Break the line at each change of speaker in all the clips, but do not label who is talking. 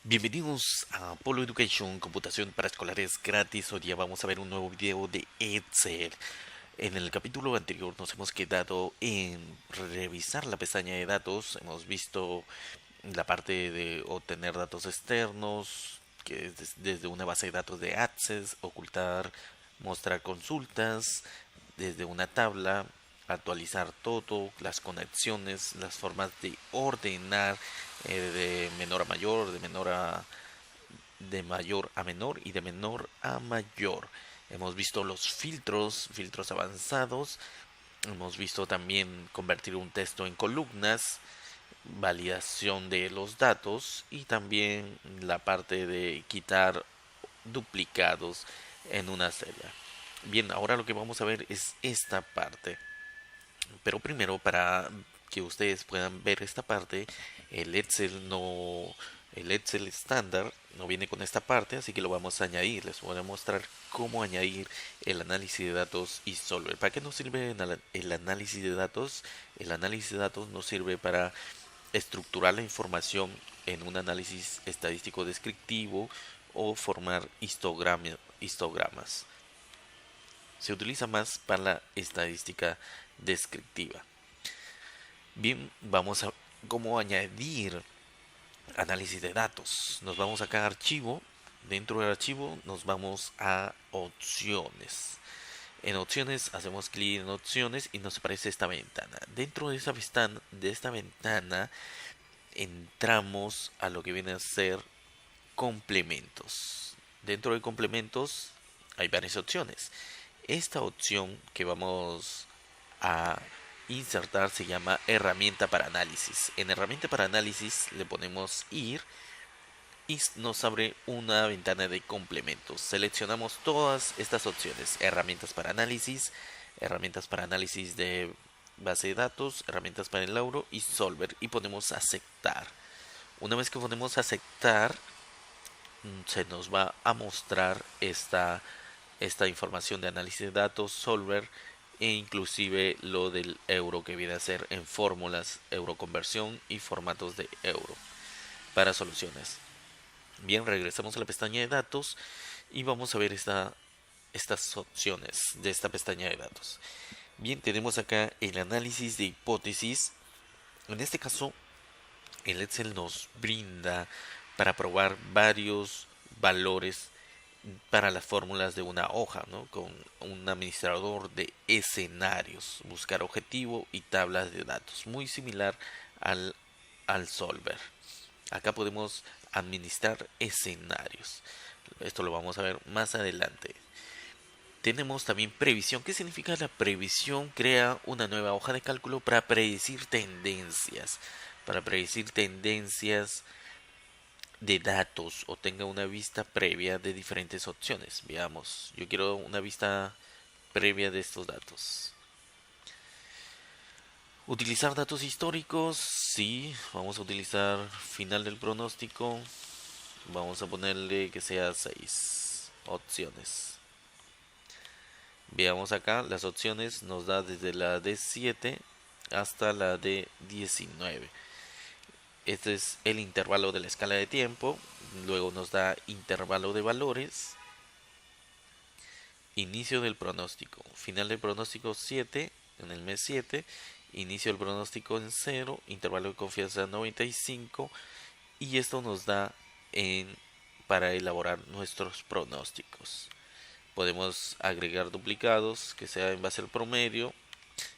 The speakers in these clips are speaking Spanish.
Bienvenidos a Polo Education, computación para escolares gratis. Hoy día vamos a ver un nuevo video de Excel. En el capítulo anterior nos hemos quedado en revisar la pestaña de datos. Hemos visto la parte de obtener datos externos, que es desde una base de datos de Access, ocultar, mostrar consultas, desde una tabla, actualizar todo, las conexiones, las formas de ordenar de menor a mayor, de mayor a menor y de menor a mayor. Hemos visto los filtros avanzados. Hemos visto también convertir un texto en columnas, validación de los datos y también la parte de quitar duplicados en una celda. Bien, ahora lo que vamos a ver es esta parte. Pero primero, para que ustedes puedan ver esta parte, el Excel no, el Excel estándar no viene con esta parte, así que lo vamos a añadir. Les voy a mostrar cómo añadir el análisis de datos y Solver. ¿Para qué nos sirve el análisis de datos? El análisis de datos nos sirve para estructurar la información en un análisis estadístico descriptivo o formar histogramas. Se utiliza más para la estadística descriptiva. Bien, vamos a cómo añadir análisis de datos. Nos vamos acá a archivo. Dentro del archivo nos vamos a opciones. En opciones hacemos clic en opciones y nos aparece esta ventana. Dentro de esta ventana entramos a lo que viene a ser complementos. Dentro de complementos hay varias opciones. Esta opción que vamos a insertar se llama herramienta para análisis. En herramienta para análisis le ponemos ir y nos abre una ventana de complementos. Seleccionamos todas estas opciones: herramientas para análisis de base de datos, herramientas para el Lauro y Solver, y ponemos aceptar. Una vez que ponemos aceptar, se nos va a mostrar esta información de análisis de datos, Solver, e inclusive lo del euro, que viene a ser en fórmulas, euro conversión y formatos de euro para soluciones. Bien, regresamos a la pestaña de datos y vamos a ver estas opciones de esta pestaña de datos. Bien, tenemos acá el análisis de hipótesis. En este caso, el Excel nos brinda para probar varios valores para las fórmulas de una hoja, ¿no? Con un administrador de escenarios, buscar objetivo y tablas de datos, muy similar al, al Solver. Acá podemos administrar escenarios. Esto lo vamos a ver más adelante. Tenemos también previsión. ¿Qué significa la previsión? Crea una nueva hoja de cálculo para predecir tendencias. Para predecir tendencias de datos o tenga una vista previa de diferentes opciones. Veamos, yo quiero una vista previa de estos datos. Utilizar datos históricos, sí, vamos a utilizar final del pronóstico. Vamos a ponerle que sea 6 opciones. Veamos acá, las opciones nos da desde la de 7 hasta la de 19. Este es el intervalo de la escala de tiempo. Luego nos da intervalo de valores. Inicio del pronóstico. Final del pronóstico 7 en el mes 7. Inicio del pronóstico en 0. Intervalo de confianza 95. Y esto nos da para elaborar nuestros pronósticos. Podemos agregar duplicados que sea en base al promedio,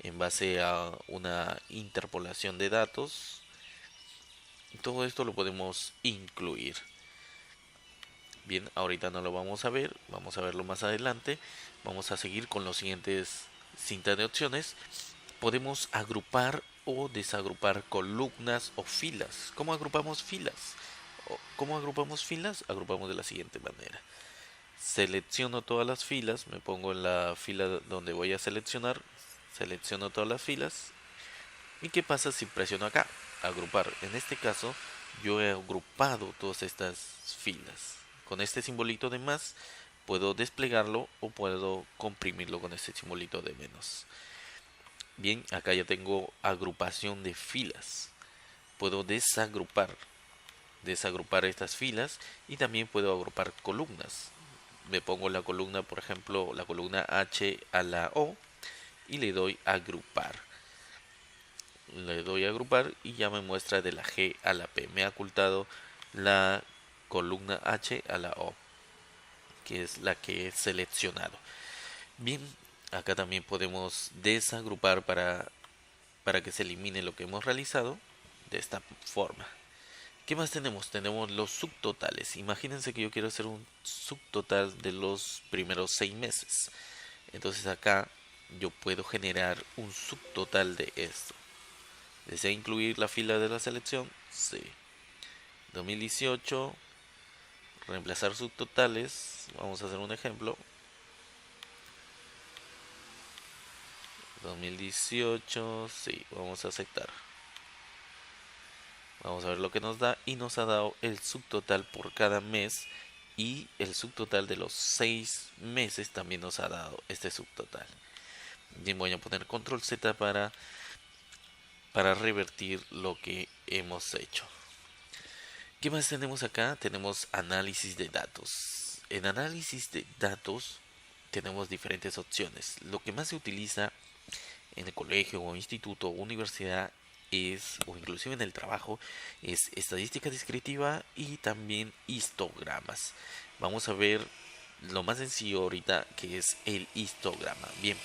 en base a una interpolación de datos. Todo esto lo podemos incluir. Bien, ahorita no lo vamos a ver, vamos a verlo más adelante. Vamos a seguir con los siguientes cintas de opciones. Podemos agrupar o desagrupar columnas o filas. ¿Cómo agrupamos filas? ¿Cómo agrupamos filas? Agrupamos de la siguiente manera. Selecciono todas las filas, me pongo en la fila donde voy a seleccionar, selecciono todas las filas. ¿Y qué pasa si presiono acá? Agrupar. En este caso, yo he agrupado todas estas filas. Con este simbolito de más, puedo desplegarlo o puedo comprimirlo con este simbolito de menos. Bien, acá ya tengo agrupación de filas. Puedo desagrupar. desagrupar estas filas y también puedo agrupar columnas. Me pongo la columna, por ejemplo, la columna H a la O y le doy a agrupar. Le doy a agrupar y ya me muestra de la G a la P. Me ha ocultado la columna H a la O, que es la que he seleccionado. Bien, acá también podemos desagrupar para que se elimine lo que hemos realizado de esta forma. ¿Qué más tenemos? Tenemos los subtotales. Imagínense que yo quiero hacer un subtotal de los primeros 6 meses. Entonces acá yo puedo generar un subtotal de esto. ¿Desea incluir la fila de la selección? Sí. 2018. Reemplazar subtotales. Vamos a hacer un ejemplo. 2018. Sí, vamos a aceptar. Vamos a ver lo que nos da y nos ha dado el subtotal por cada mes y el subtotal de los 6 meses también nos ha dado este subtotal. Bien, voy a poner control Z para revertir lo que hemos hecho. ¿Qué más tenemos acá? Tenemos análisis de datos. En análisis de datos tenemos diferentes opciones. Lo que más se utiliza en el colegio o instituto o universidad es, o inclusive en el trabajo, es estadística descriptiva y también histogramas. Vamos a ver lo más sencillo ahorita, que es el histograma. Bien,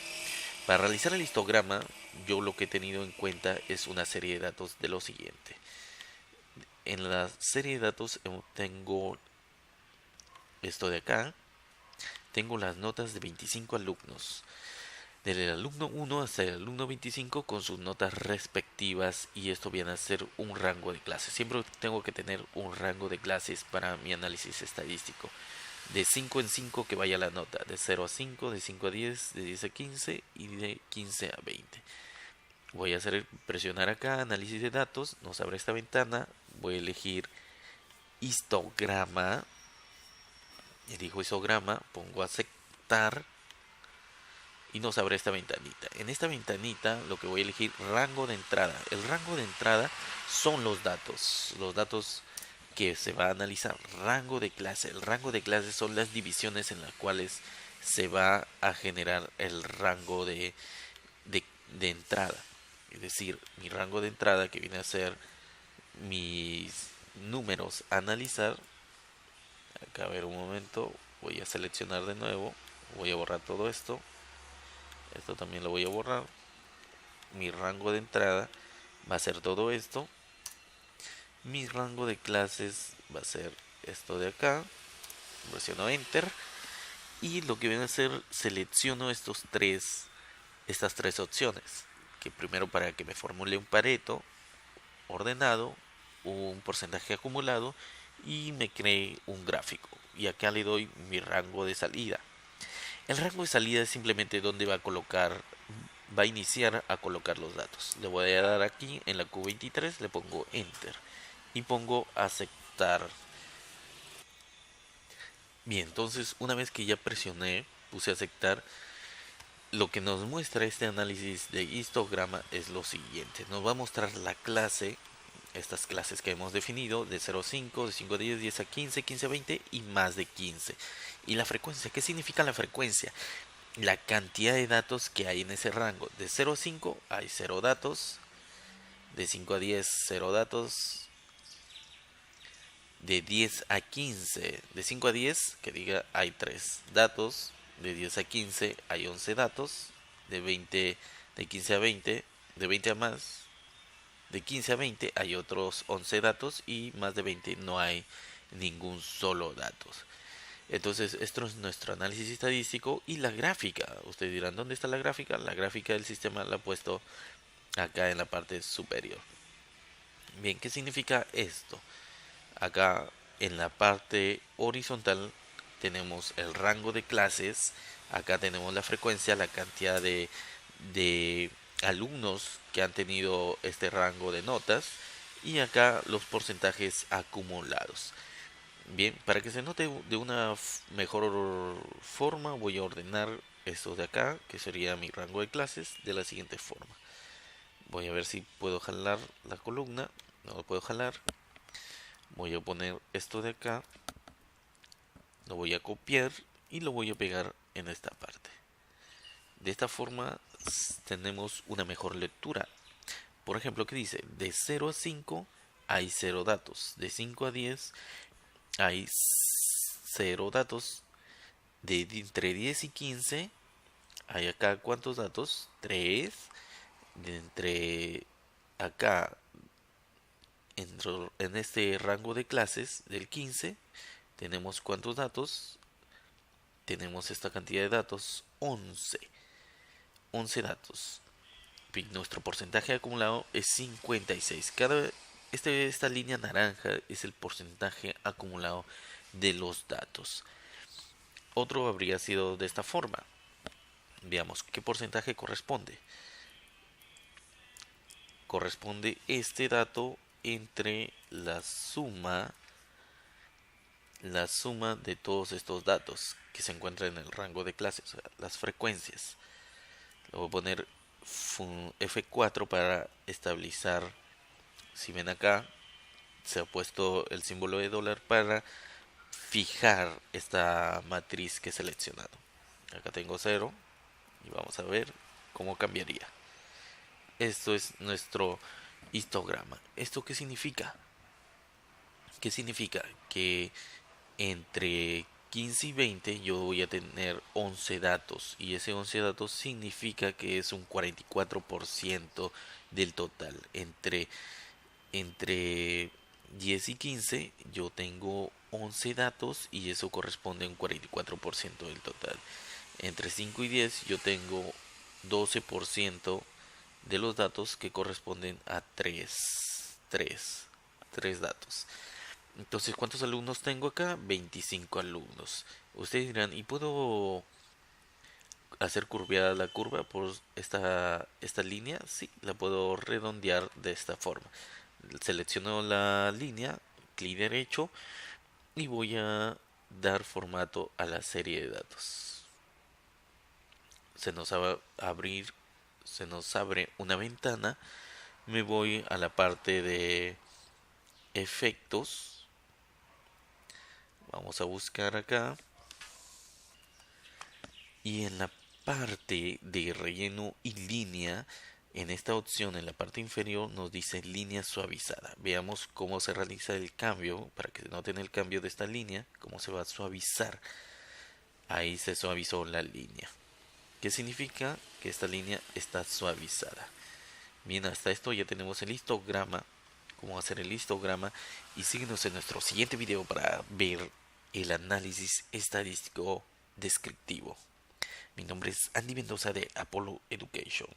para realizar el histograma, yo lo que he tenido en cuenta es una serie de datos de lo siguiente. En la serie de datos tengo esto de acá, tengo las notas de 25 alumnos. Del alumno 1 hasta el alumno 25 con sus notas respectivas, y esto viene a ser un rango de clases. Siempre tengo que tener un rango de clases para mi análisis estadístico. De 5 en 5 que vaya la nota, de 0 a 5, de 5 a 10, de 10 a 15 y de 15 a 20. Voy a hacer presionar acá, análisis de datos, nos abre esta ventana, voy a elegir histograma, elijo histograma, pongo aceptar y nos abre esta ventanita. En esta ventanita lo que voy a elegir, rango de entrada. El rango de entrada son los datos que se va a analizar. Rango de clase, el rango de clase son las divisiones en las cuales se va a generar el rango de entrada. Es decir, mi rango de entrada, que viene a ser mis números a analizar. Acá, a ver un momento, voy a seleccionar de nuevo, voy a borrar todo esto. Esto también lo voy a borrar. Mi rango de entrada va a ser todo esto. Mi rango de clases va a ser esto de acá. Presiono Enter. Y lo que viene a hacer, selecciono estas tres opciones. Que primero, para que me formule un Pareto ordenado, un porcentaje acumulado y me cree un gráfico. Y acá le doy mi rango de salida. El rango de salida es simplemente donde va a iniciar a colocar los datos. Le voy a dar aquí en la Q23, le pongo Enter y pongo aceptar. Bien, entonces una vez que ya presioné, puse aceptar, lo que nos muestra este análisis de histograma es lo siguiente. Nos va a mostrar la clase, estas clases que hemos definido, de 0 a 5, de 5 a 10, 10 a 15, 15 a 20 y más de 15. Y la frecuencia, ¿qué significa la frecuencia? La cantidad de datos que hay en ese rango. De 0 a 5 hay 0 datos, de 5 a 10 0 datos, de 10 a 15, de 5 a 10 que diga hay 3 datos, de 10 a 15 hay 11 datos, de 15 a 20, de 20 a más, de 15 a 20 hay otros 11 datos y más de 20 no hay ningún solo datos. Entonces, esto es nuestro análisis estadístico y la gráfica. Ustedes dirán, ¿dónde está la gráfica? La gráfica del sistema la he puesto acá en la parte superior. Bien, ¿qué significa esto? Acá en la parte horizontal tenemos el rango de clases. Acá tenemos la frecuencia, la cantidad de alumnos que han tenido este rango de notas. Y acá los porcentajes acumulados. Bien, para que se note de una mejor forma, voy a ordenar esto de acá, que sería mi rango de clases, de la siguiente forma. Voy a ver si puedo jalar la columna. No lo puedo jalar. Voy a poner esto de acá, lo voy a copiar y lo voy a pegar en esta parte. De esta forma tenemos una mejor lectura. Por ejemplo, ¿qué dice? De 0 a 5 hay 0 datos. De 5 a 10 hay 0 datos. De entre 10 y 15 hay acá ¿cuántos datos? 3. De entre acá en este rango de clases del 15 tenemos ¿cuántos datos? Tenemos esta cantidad de datos, 11 datos. Nuestro porcentaje acumulado es 56. Esta línea naranja es el porcentaje acumulado de los datos. Otro habría sido de esta forma. Veamos qué porcentaje corresponde. Corresponde este dato entre la suma de todos estos datos que se encuentran en el rango de clase, o sea, las frecuencias. Le voy a poner F4 para estabilizar. Si ven acá, se ha puesto el símbolo de dólar para fijar esta matriz que he seleccionado. Acá tengo 0 y vamos a ver cómo cambiaría. Esto es nuestro histograma. ¿Esto qué significa? ¿Qué significa? Que entre 15 y 20 yo voy a tener 11 datos y ese 11 datos significa que es un 44% del total. Entre 10 y 15 yo tengo 11 datos y eso corresponde a un 44% del total. Entre 5 y 10 yo tengo 12% de los datos que corresponden a 3 datos. Entonces, ¿cuántos alumnos tengo acá? 25 alumnos. Ustedes dirán, ¿y puedo hacer curveada la curva por esta línea? Sí, la puedo redondear de esta forma. Selecciono la línea, clic derecho y voy a dar formato a la serie de datos. Se nos abre una ventana. Me voy a la parte de efectos. Vamos a buscar acá. Y en la parte de relleno y línea, en esta opción en la parte inferior nos dice línea suavizada. Veamos cómo se realiza el cambio, para que noten el cambio de esta línea, cómo se va a suavizar. Ahí se suavizó la línea. ¿Qué significa? Que esta línea está suavizada. Bien, hasta esto ya tenemos el histograma, cómo hacer el histograma, y síguenos en nuestro siguiente video para ver el análisis estadístico descriptivo. Mi nombre es Andy Mendoza de Apollo Education.